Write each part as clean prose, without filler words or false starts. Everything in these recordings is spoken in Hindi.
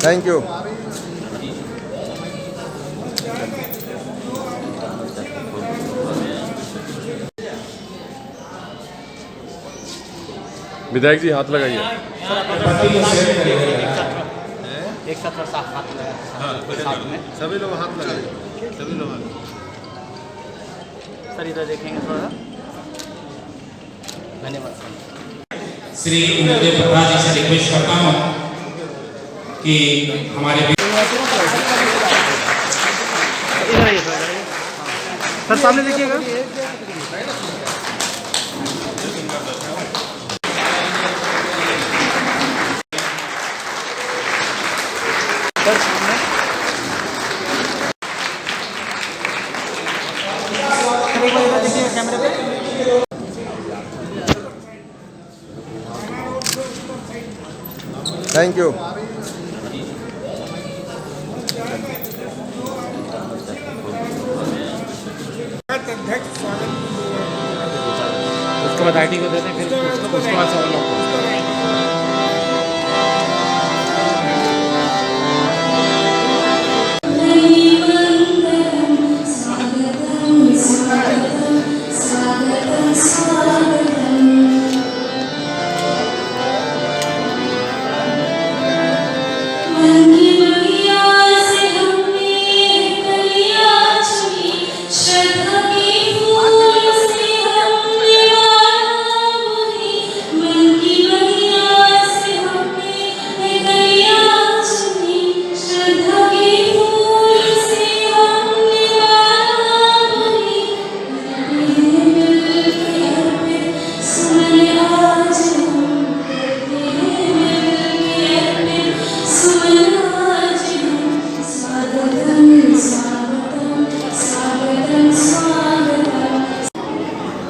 Thank you. विधायक जी हाथ लगाइए। एक साथ थोड़ा सा हाथ लगा साथ में सभी लोग हाथ लगाइए। सभी लोग सर इधर देखेंगे थोड़ा। धन्यवाद सर। श्री इंद्रदेव प्रधान जी से रिक्वेस्ट करता हूँ कि हमारे सर सामने देखिएगा। सर सामने देखिए कैमरे पे। Thank you. उसके बाद आईटी को देते हैं, फिर उसके बाद सब लोग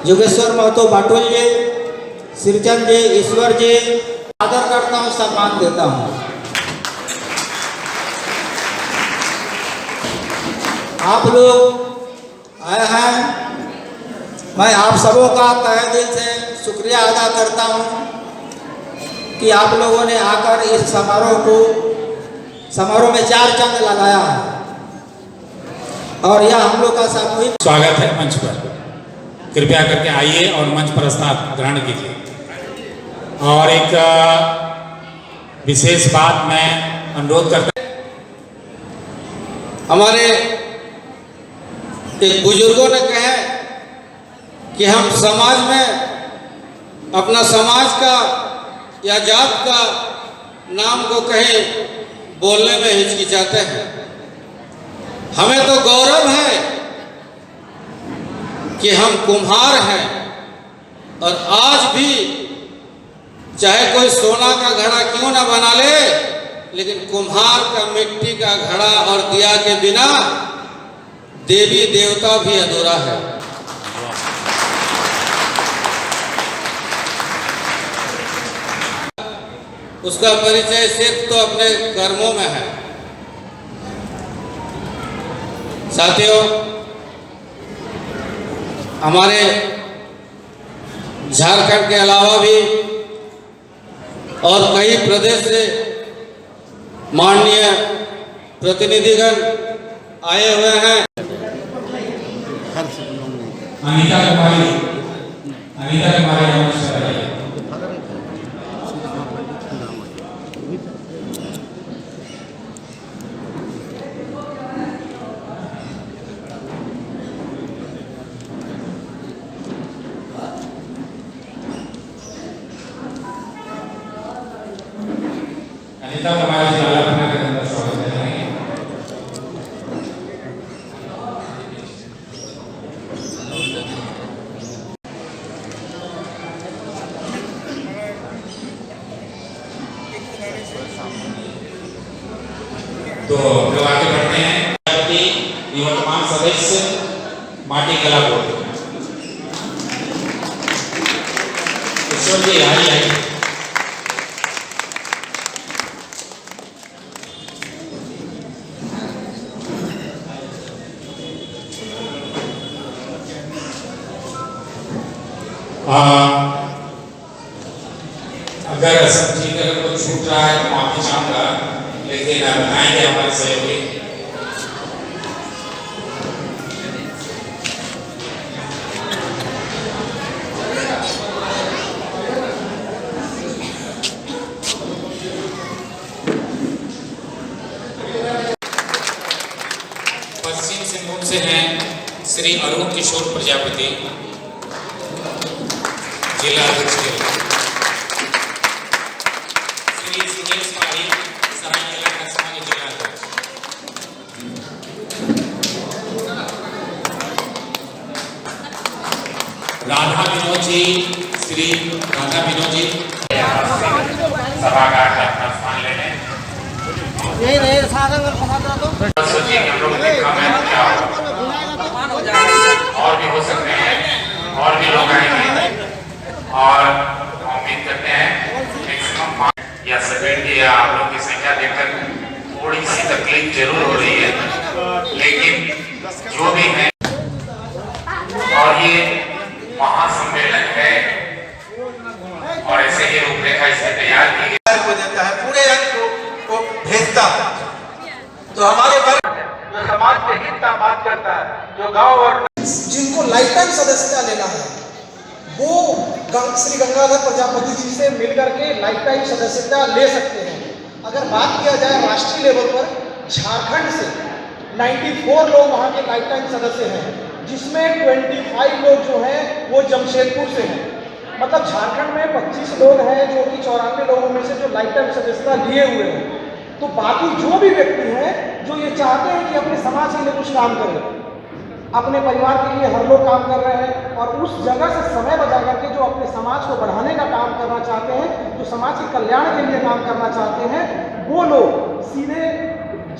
योगेश्वर महतो बाटुल जी, सिरचंद जी, ईश्वर जी आदर करता हूँ, सम्मान देता हूँ। आप लोग आए हैं, मैं आप सबों का तहे दिल से शुक्रिया अदा करता हूँ कि आप लोगों ने आकर इस समारोह में 4 चांद लगाया है और यह हम लोग का सामूहिक स्वागत है मंच पर। कृपया करके आइए और मंच पर स्थान ग्रहण कीजिए। और एक विशेष बात मैं अनुरोध करता हमारे एक बुजुर्गों ने कहा कि हम समाज में अपना समाज का या जात का नाम को कहीं बोलने में हिचकिचाते हैं। हमें तो गौरव है कि हम कुम्हार हैं और आज भी चाहे कोई सोना का घड़ा क्यों ना बना ले, लेकिन कुम्हार का मिट्टी का घड़ा और दिया के बिना देवी देवता भी अधूरा है। उसका परिचय सिर्फ तो अपने कर्मों में है। साथियों, हमारे झारखंड के अलावा भी और कई प्रदेश से माननीय प्रतिनिधिगण आए हुए हैं। अनीता कुमारी नमस्कार। अनीता कुमारी जी आलापना के अंदर स्वागत है। तो लोग आगे बढ़ते हैं। निवर्तमान सदस्य माटी कला बोर्ड ईश्वर जी आइए। अगर सब चीज अगर कुछ छूट रहा है तो माफी चाहूंगा, लेकिन बताएंगे हमारे सहयोगी। पश्चिम सिंहभूम से हैं श्री अरुण किशोर प्रजापति, जिला अध्यक्ष के श्री सुरेश पाही, सरायकेला कस्बा के जिला अध्यक्ष, राधा विनोद जी, श्री राधा विनोद जी सभागार में अपना स्थान ले लें। सोचिए कि हम लोग देखा मैं क्या और भी हो सकते हैं, और भी लोग आएंगे और उम्मीद करते हैं मैक्सिमम या सेकंड या आप लोग की संख्या देखकर थोड़ी सी तकलीफ जरूर हो रही है, लेकिन जो भी है और ये महासम्मेलन है और ऐसे ही रूपरेखा इसमें तैयार की गई को देता है, पूरे अंक को भेजता है। तो हमारे वर्ग जो समाज के हित का बात करता है, जो गांव और जिनको लाइफ टाइम सदस्यता लेना है वो श्री गंगाधर प्रजापति जी से मिलकर के लाइफ टाइम सदस्यता ले सकते हैं। अगर बात किया जाए राष्ट्रीय लेवल पर, झारखंड से 94 लोग वहाँ के लाइफ टाइम सदस्य हैं, जिसमें 25 लोग जो हैं वो जमशेदपुर से हैं। मतलब झारखंड में 25 लोग हैं जो कि 94 लोगों में से जो लाइफ टाइम सदस्यता लिए हुए हैं। तो बाकी जो भी व्यक्ति हैं जो ये चाहते हैं कि अपने समाज के लिए कुछ काम करें, अपने परिवार के लिए हर लोग काम कर रहे हैं और उस जगह से समय बचा करके जो अपने समाज को बढ़ाने का काम करना चाहते हैं, जो समाज के कल्याण के लिए काम करना चाहते हैं, वो लोग सीधे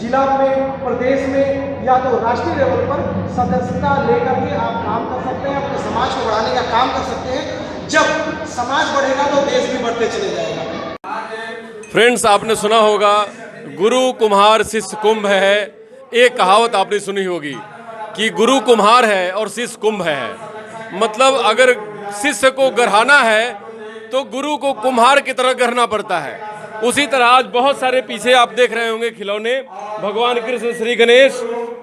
जिला में, प्रदेश में या तो राष्ट्रीय लेवल पर सदस्यता लेकर के आप काम कर सकते हैं, अपने समाज को बढ़ाने का काम कर सकते हैं। जब समाज बढ़ेगा तो देश भी बढ़ते चले जाएगा। फ्रेंड्स, आपने सुना होगा गुरु कुम्हार शिष्य कुंभ है। एक कहावत आपने सुनी होगी कि गुरु कुम्हार है और शिष्य कुंभ है। मतलब अगर शिष्य को गढ़ाना है तो गुरु को कुम्हार की तरह गढ़ना पड़ता है। उसी तरह आज बहुत सारे पीछे आप देख रहे होंगे खिलौने, भगवान कृष्ण, श्री गणेश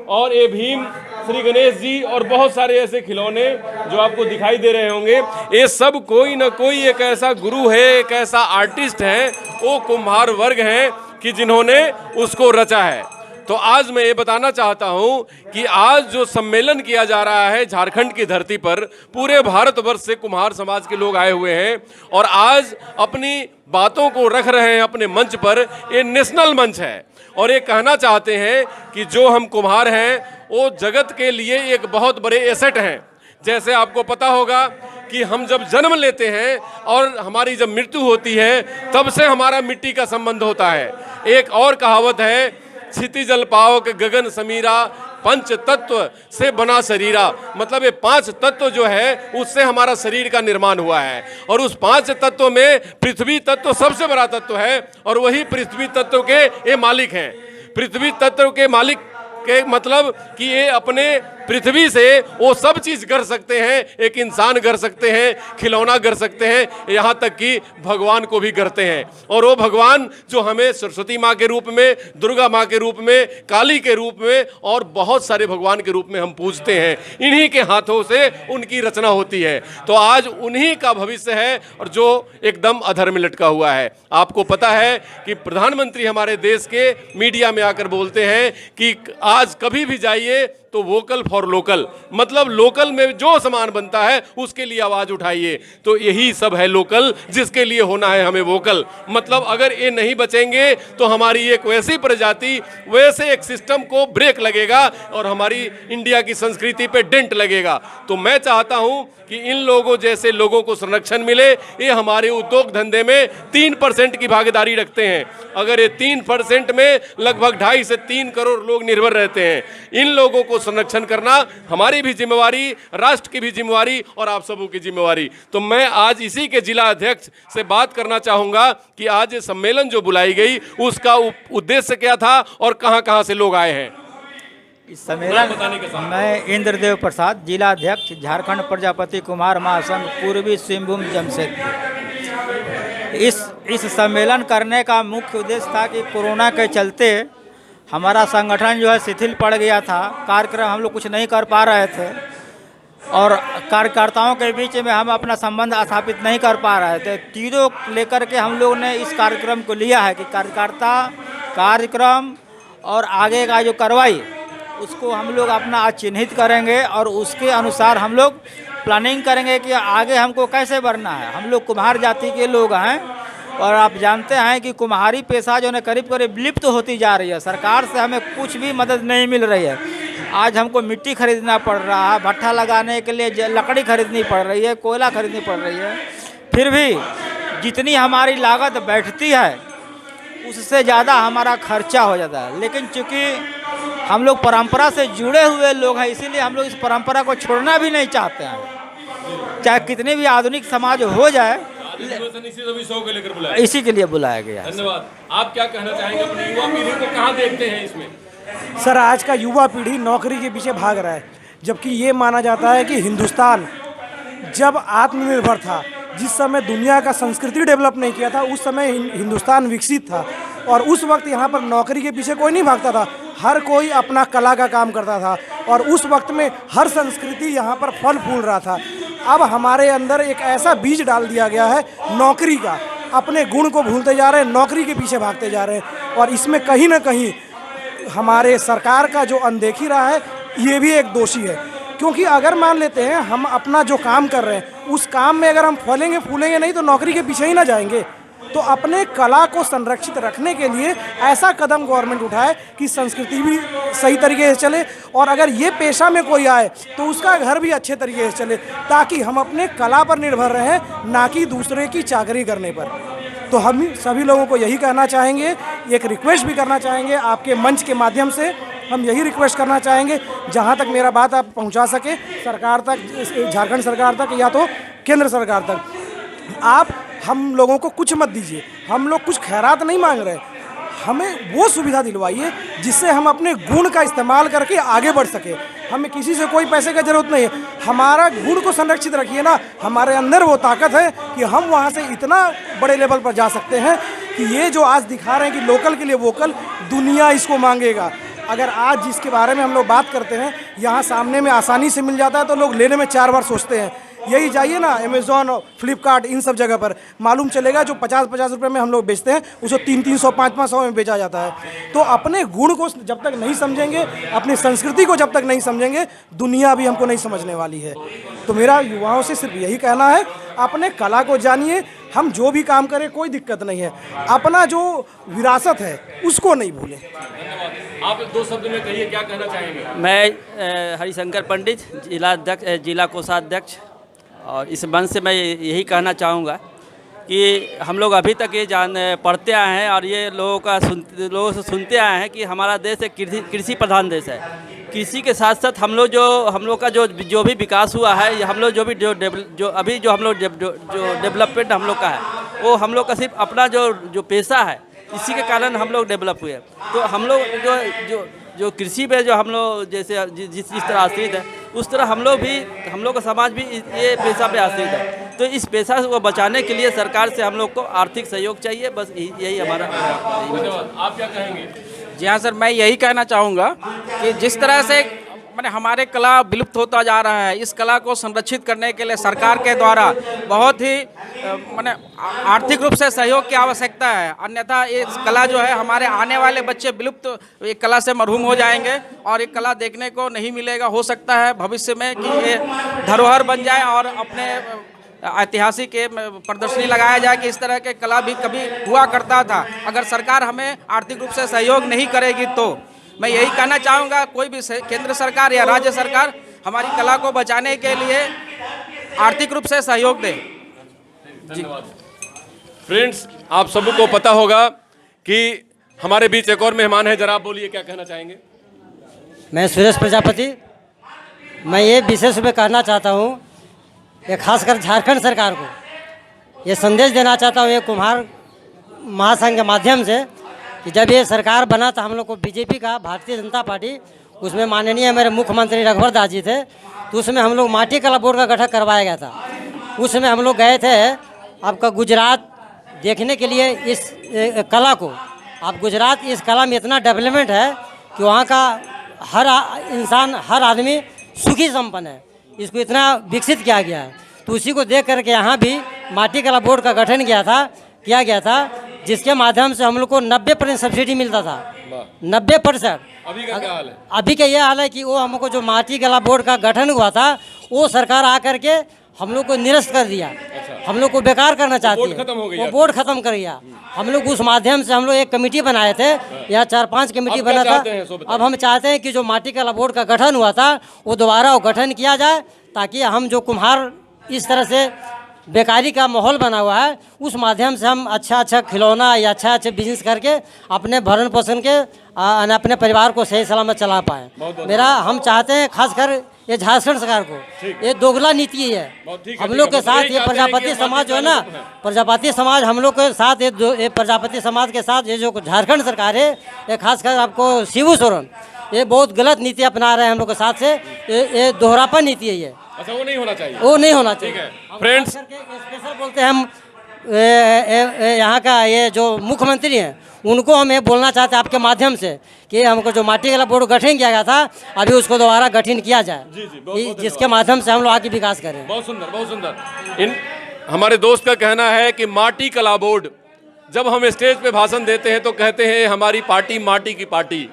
और ये भीम, श्री गणेश जी और बहुत सारे ऐसे खिलौने जो आपको दिखाई दे रहे होंगे। ये सब कोई ना कोई एक ऐसा गुरु है, एक ऐसा आर्टिस्ट है, वो कुम्हार वर्ग हैं कि जिन्होंने उसको रचा है। तो आज मैं ये बताना चाहता हूँ कि आज जो सम्मेलन किया जा रहा है झारखंड की धरती पर, पूरे भारतवर्ष से कुम्हार समाज के लोग आए हुए हैं और आज अपनी बातों को रख रहे हैं अपने मंच पर। ये नेशनल मंच है और ये कहना चाहते हैं कि जो हम कुम्हार हैं वो जगत के लिए एक बहुत बड़े एसेट हैं। जैसे आपको पता होगा कि हम जब जन्म लेते हैं और हमारी जब मृत्यु होती है तब से हमारा मिट्टी का संबंध होता है। एक और कहावत है, क्षिति जल पावक गगन समीरा, पंच तत्व से बना शरीरा। मतलब ये 5 तत्व जो है उससे हमारा शरीर का निर्माण हुआ है और उस 5 तत्व में पृथ्वी तत्व सबसे बड़ा तत्व है और वही पृथ्वी तत्व के ये मालिक हैं। पृथ्वी तत्व के मालिक के मतलब कि ये अपने पृथ्वी से वो सब चीज़ कर सकते हैं। एक इंसान कर सकते हैं, खिलौना कर सकते हैं, यहाँ तक कि भगवान को भी करते हैं। और वो भगवान जो हमें सरस्वती माँ के रूप में, दुर्गा माँ के रूप में, काली के रूप में और बहुत सारे भगवान के रूप में हम पूजते हैं, इन्हीं के हाथों से उनकी रचना होती है। तो आज उन्हीं का भविष्य है और जो एकदम अधर में लटका हुआ है। आपको पता है कि प्रधानमंत्री हमारे देश के मीडिया में आकर बोलते हैं कि आज कभी भी जाइए तो वोकल फॉर लोकल, मतलब लोकल में जो सामान बनता है उसके लिए आवाज़ उठाइए। तो यही सब है लोकल, जिसके लिए होना है हमें वोकल। मतलब अगर ये नहीं बचेंगे तो हमारी एक वैसी प्रजाति, वैसे एक सिस्टम को ब्रेक लगेगा और हमारी इंडिया की संस्कृति पे डेंट लगेगा। तो मैं चाहता हूँ कि इन लोगों जैसे लोगों को संरक्षण मिले। ये हमारे उद्योग धंधे में 3% की भागीदारी रखते हैं। अगर ये 3% में लगभग 2.5 से 3 करोड़ लोग निर्भर रहते हैं। इन लोगों को संरक्षण करना हमारी भी जिम्मेवारी, राष्ट्र की भी जिम्मेवारी और आप सबों की जिम्मेवारी। तो मैं आज इसी के जिला अध्यक्ष से बात करना चाहूँगा कि आज ये सम्मेलन जो बुलाई गई उसका उद्देश्य क्या था और कहाँ से लोग आए हैं। इस सम्मेलन मैं इंद्रदेव प्रसाद, जिला अध्यक्ष, झारखंड प्रजापति कुम्हार महासंघ, पूर्वी सिंहभूम, जमशेदपुर। इस सम्मेलन करने का मुख्य उद्देश्य था कि कोरोना के चलते हमारा संगठन जो है शिथिल पड़ गया था, कार्यक्रम हम लोग कुछ नहीं कर पा रहे थे और कार्यकर्ताओं के बीच में हम अपना संबंध स्थापित नहीं कर पा रहे थे। तीनों लेकर के हम लोग ने इस कार्यक्रम को लिया है कि कार्यकर्ता, कार्यक्रम और आगे का जो कार्रवाई उसको हम लोग अपना आज चिन्हित करेंगे और उसके अनुसार हम लोग प्लानिंग करेंगे कि आगे हमको कैसे बढ़ना है। हम लोग कुम्हार जाति के लोग हैं और आप जानते हैं कि कुम्हारी पेशा जो है करीब करीब विलुप्त होती जा रही है। सरकार से हमें कुछ भी मदद नहीं मिल रही है। आज हमको मिट्टी खरीदना पड़ रहा है, भट्ठा लगाने के लिए लकड़ी खरीदनी पड़ रही है, कोयला खरीदनी पड़ रही है। फिर भी जितनी हमारी लागत बैठती है उससे ज़्यादा हमारा खर्चा हो जाता है। लेकिन चूँकि हम लोग परंपरा से जुड़े हुए लोग हैं, इसीलिए हम लोग इस परंपरा को छोड़ना भी नहीं चाहते हैं, चाहे कितनी भी आधुनिक समाज हो जाए। इसी के लिए बुलाया गया। धन्यवाद। आप क्या कहना चाहेंगे अपनी युवा पीढ़ी को कहाँ देखते हैं इसमें? सर, आज का युवा पीढ़ी नौकरी के पीछे भाग रहा है, जबकि ये माना जाता है कि हिंदुस्तान जब आत्मनिर्भर था, जिस समय दुनिया का संस्कृति डेवलप नहीं किया था, उस समय हिंदुस्तान विकसित था और उस वक्त यहाँ पर नौकरी के पीछे कोई नहीं भागता था, हर कोई अपना कला का काम करता था और उस वक्त में हर संस्कृति यहाँ पर फल फूल रहा था। अब हमारे अंदर एक ऐसा बीज डाल दिया गया है नौकरी का, अपने गुण को भूलते जा रहे हैं, नौकरी के पीछे भागते जा रहे हैं और इसमें कहीं ना कहीं हमारे सरकार का जो अनदेखी रहा है ये भी एक दोषी है। क्योंकि अगर मान लेते हैं हम अपना जो काम कर रहे हैं उस काम में अगर हम फलेंगे फूलेंगे नहीं तो नौकरी के पीछे ही ना जाएंगे। तो अपने कला को संरक्षित रखने के लिए ऐसा कदम गवर्नमेंट उठाए कि संस्कृति भी सही तरीके से चले और अगर ये पेशा में कोई आए तो उसका घर भी अच्छे तरीके से चले, ताकि हम अपने कला पर निर्भर रहें, ना कि दूसरे की चाकरी करने पर। तो हम सभी लोगों को यही कहना चाहेंगे, एक रिक्वेस्ट भी करना चाहेंगे आपके मंच के माध्यम से, हम यही रिक्वेस्ट करना चाहेंगे जहां तक मेरा बात आप पहुंचा सके सरकार तक, झारखंड सरकार तक या तो केंद्र सरकार तक, आप हम लोगों को कुछ मत दीजिए। हम लोग कुछ खैरात नहीं मांग रहे, हमें वो सुविधा दिलवाइए जिससे हम अपने गुण का इस्तेमाल करके आगे बढ़ सके। हमें किसी से कोई पैसे का ज़रूरत नहीं है, हमारा गुण को संरक्षित रखिए ना। हमारे अंदर वो ताकत है कि हम वहाँ से इतना बड़े लेवल पर जा सकते हैं कि ये जो आज दिखा रहे हैं कि लोकल के लिए वोकल, दुनिया इसको मांगेगा। अगर आज जिसके बारे में हम लोग बात करते हैं यहाँ सामने में आसानी से मिल जाता है तो लोग लेने में 4 बार सोचते हैं। यही जाइए ना अमेज़ॉन, फ्लिपकार्ट, इन सब जगह पर मालूम चलेगा जो 50-50 रुपये में हम लोग बेचते हैं उसको 300-300, 500-500 में बेचा जाता है। तो अपने गुण को जब तक नहीं समझेंगे, अपनी संस्कृति को जब तक नहीं समझेंगे, दुनिया भी हमको नहीं समझने वाली है। तो मेरा युवाओं से सिर्फ यही कहना है, अपने कला को जानिए। हम जो भी काम करें कोई दिक्कत नहीं है, अपना जो विरासत है उसको नहीं भूलें। आप 2 शब्द में कहिए, क्या कहना चाहेंगे? मैं हरिशंकर पंडित, जिला कोषाध्यक्ष, और इस मंच से मैं यही कहना चाहूँगा कि हम लोग अभी तक ये पढ़ते आए हैं और ये लोगों से सुनते आए हैं कि हमारा देश एक कृषि प्रधान देश है। कृषि के साथ साथ हम लोग का जो भी विकास हुआ है, हम लोग जो डेवलपमेंट हम लोग का है, वो हम लोग का सिर्फ अपना जो पेशा है इसी के कारण हम लोग डेवलप हुए। तो हम लोग जो कृषि पे जो हम लोग जैसे जिस तरह आश्रित है, उस तरह हम लोग का समाज भी ये पेशा पे आश्रित है। तो इस पेशा को बचाने के लिए सरकार से हम लोग को आर्थिक सहयोग चाहिए, बस यही हमारा। धन्यवाद। आप क्या कहेंगे? जी हाँ सर, मैं यही कहना चाहूँगा कि जिस तरह से मैंने हमारे कला विलुप्त होता जा रहा है, इस कला को संरक्षित करने के लिए सरकार के द्वारा बहुत ही मैंने आर्थिक रूप से सहयोग की आवश्यकता है। अन्यथा ये कला जो है हमारे आने वाले बच्चे विलुप्त एक कला से मरहूम हो जाएंगे और एक कला देखने को नहीं मिलेगा। हो सकता है भविष्य में कि ये धरोहर बन जाए और अपने ऐतिहासिक प्रदर्शनी लगाया जाए कि इस तरह के कला भी कभी हुआ करता था। अगर सरकार हमें आर्थिक रूप से सहयोग नहीं करेगी तो मैं यही कहना चाहूँगा, कोई भी केंद्र सरकार या राज्य सरकार हमारी कला को बचाने के लिए आर्थिक रूप से सहयोग दे। फ्रेंड्स, आप सबको पता होगा कि हमारे बीच एक और मेहमान है, जरा आप बोलिए, क्या कहना चाहेंगे? मैं सुरेश प्रजापति, मैं ये विशेष में कहना चाहता हूँ, ये खासकर झारखंड सरकार को ये संदेश देना चाहता हूँ, ये कुम्हार महासंघ के माध्यम से, कि जब ये सरकार बना तो हम लोग को बीजेपी का, भारतीय जनता पार्टी, उसमें माननीय मेरे मुख्यमंत्री रघुवर दास जी थे, तो उसमें हम लोग माटी कला बोर्ड का गठन करवाया गया था। उसमें हम लोग गए थे आपका गुजरात, देखने के लिए इस कला को, आप गुजरात इस कला में इतना डेवलपमेंट है कि वहाँ का हर इंसान, हर आदमी सुखी संपन्न है। इसको इतना विकसित किया गया है। तो उसी को देख करके यहाँ भी माटी कला बोर्ड का गठन किया गया था, जिसके माध्यम से हम लोग को 90% सब्सिडी मिलता था। 90%। अभी का क्या हाल है? अभी का यह हाल है कि वो हमको जो माटी कला बोर्ड का गठन हुआ था, वो सरकार आकर के हम लोग को निरस्त कर दिया। हम लोग को बेकार करना चाहती है। खत्म हो गई। वो बोर्ड खत्म कर दिया। हम लोग उस माध्यम से हम लोग एक कमेटी बनाए थे, या 4-5 कमेटी बना था। अब हम चाहते हैं कि जो माटी कला बोर्ड का गठन हुआ था वो दोबारा वो गठन किया जाए, ताकि हम जो कुम्हार इस तरह से बेकारी का माहौल बना हुआ है, उस माध्यम से हम अच्छा खिलौना या अच्छा बिजनेस करके अपने भरण पोषण के अपने परिवार को सही सलामत चला पाए। हम चाहते हैं खासकर ये झारखंड सरकार को, ये दोगला नीति है हम लोग के साथ। ये प्रजापति समाज जो है ना, प्रजापति समाज हम लोग के साथ, ये प्रजापति समाज के साथ ये जो झारखंड सरकार है, ये खासकर आपको शिबू सोरेन, ये बहुत गलत नीति अपना रहे हैं हम लोग के साथ से। ये दोहरापन नीति है ये। अच्छा, वो नहीं होना चाहिए। वो नहीं होना चाहिए। फ्रेंड्स, स्पेशल बोलते हैं हम यहाँ का ये जो मुख्यमंत्री हैं, उनको हम ये बोलना चाहते हैं आपके माध्यम से कि हमको जो माटी कला बोर्ड गठन किया गया था, अभी उसको दोबारा गठन किया जाए। जिसके माध्यम से हम लोग आगे विकास करें। बहुत सुंदर, बहुत सुंदर। हमारे दोस्त का कहना है कि माटी कला बोर्ड, जब हम स्टेज पे भाषण देते हैं तो कहते हैं हमारी पार्टी माटी की पार्टी।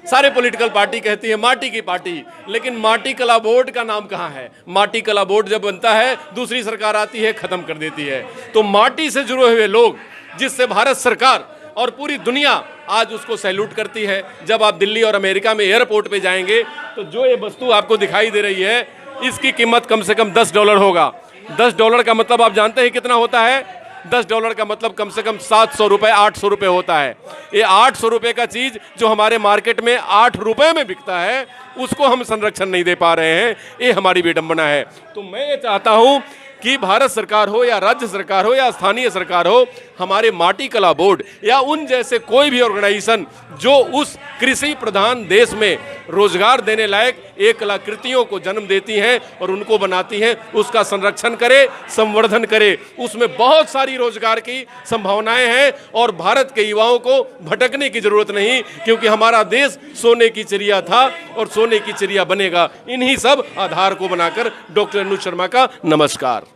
सारे पॉलिटिकल पार्टी कहती है माटी की पार्टी, लेकिन माटी कला बोर्ड का नाम कहाँ है? माटी कला बोर्ड जब बनता है, दूसरी सरकार आती है, खत्म कर देती है। तो माटी से जुड़े हुए लोग, जिससे भारत सरकार और पूरी दुनिया आज उसको सैल्यूट करती है। जब आप दिल्ली और अमेरिका में एयरपोर्ट पे जाएंगे तो जो ये वस्तु आपको दिखाई दे रही है, इसकी कीमत कम से कम $10 होगा। $10 का मतलब आप जानते हैं कितना होता है? $10 का मतलब कम से कम 700 रुपये, 800 रुपये होता है। ये 800 रुपये का चीज़ जो हमारे मार्केट में 8 रुपये में बिकता है, उसको हम संरक्षण नहीं दे पा रहे हैं। ये हमारी विडंबना है। तो मैं ये चाहता हूँ कि भारत सरकार हो या राज्य सरकार हो या स्थानीय सरकार हो, हमारे माटी कला बोर्ड या उन जैसे कोई भी ऑर्गेनाइजेशन जो उस कृषि प्रधान देश में रोजगार देने लायक एक कलाकृतियों को जन्म देती हैं और उनको बनाती हैं, उसका संरक्षण करे, संवर्धन करे। उसमें बहुत सारी रोजगार की संभावनाएं हैं और भारत के युवाओं को भटकने की जरूरत नहीं, क्योंकि हमारा देश सोने की चिड़िया था और सोने की चिड़िया बनेगा। इन्हीं सब आधार को बनाकर डॉक्टर अनुज शर्मा का नमस्कार।